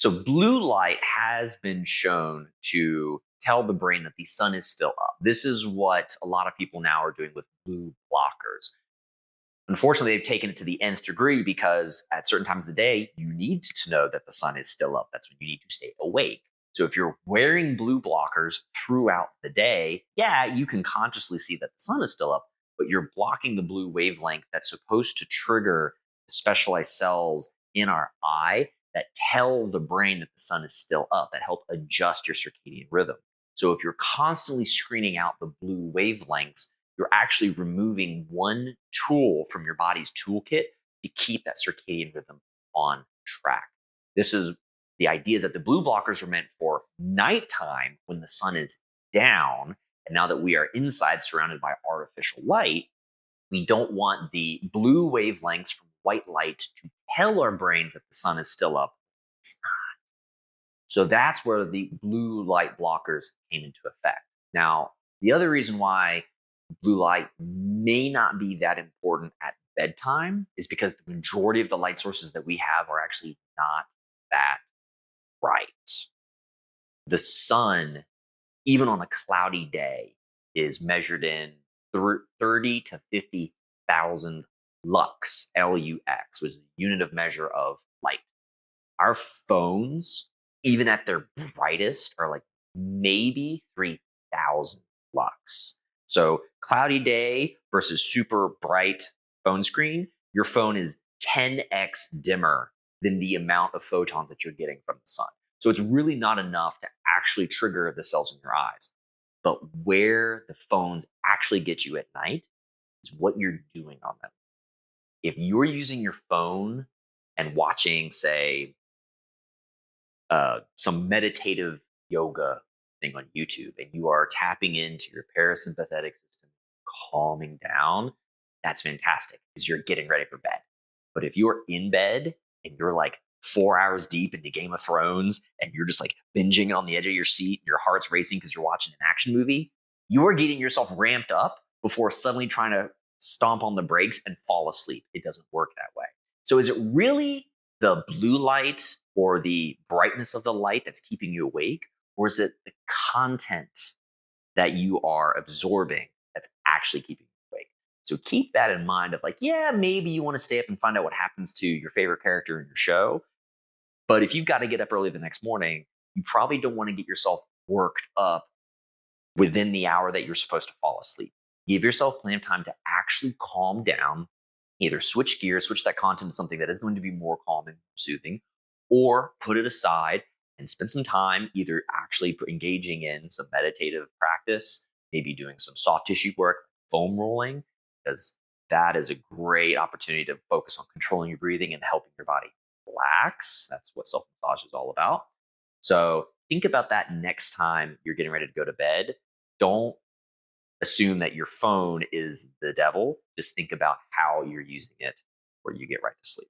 So blue light has been shown to tell the brain that the sun is still up. This is what a lot of people now are doing with blue blockers. Unfortunately, they've taken it to the nth degree because at certain times of the day, you need to know that the sun is still up. That's when you need to stay awake. So if you're wearing blue blockers throughout the day, yeah, you can consciously see that the sun is still up, but you're blocking the blue wavelength that's supposed to trigger specialized cells in our eye that tell the brain that the sun is still up, that help adjust your circadian rhythm. So if you're constantly screening out the blue wavelengths, you're actually removing one tool from your body's toolkit to keep that circadian rhythm on track. This is the idea is that the blue blockers are meant for nighttime when the sun is down. And now that we are inside surrounded by artificial light, we don't want the blue wavelengths from white light to tell our brains that the sun is still up. It's not. So that's where the blue light blockers came into effect. Now, the other reason why blue light may not be that important at bedtime is because the majority of the light sources that we have are actually not that bright. The sun, even on a cloudy day, is measured in 30 to 50,000 lux, L-U-X, which is a unit of measure of light. Our phones, even at their brightest, are like maybe 3,000 lux. So cloudy day versus super bright phone screen, your phone is 10x dimmer than the amount of photons that you're getting from the sun. So it's really not enough to actually trigger the cells in your eyes. But where the phones actually get you at night is what you're doing on them. If you're using your phone and watching, say, some meditative yoga thing on YouTube, and you are tapping into your parasympathetic system, calming down, that's fantastic because you're getting ready for bed. But if you're in bed and you're like 4 hours deep into Game of Thrones and you're just like binging on the edge of your seat, and your heart's racing because you're watching an action movie, you are getting yourself ramped up before suddenly trying to stomp on the brakes and fall asleep. It doesn't work that way. So is it really the blue light or the brightness of the light that's keeping you awake? Or is it the content that you are absorbing that's actually keeping you awake? So keep that in mind of like, yeah, maybe you want to stay up and find out what happens to your favorite character in your show. But if you've got to get up early the next morning, you probably don't want to get yourself worked up within the hour that you're supposed to fall asleep. Give yourself plenty of time to actually calm down, either switch gears, switch that content to something that is going to be more calming, soothing, or put it aside and spend some time either actually engaging in some meditative practice, maybe doing some soft tissue work, foam rolling, because that is a great opportunity to focus on controlling your breathing and helping your body relax. That's what self massage is all about. So think about that next time you're getting ready to go to bed. Don't assume that your phone is the devil. Just think about how you're using it where you get right to sleep.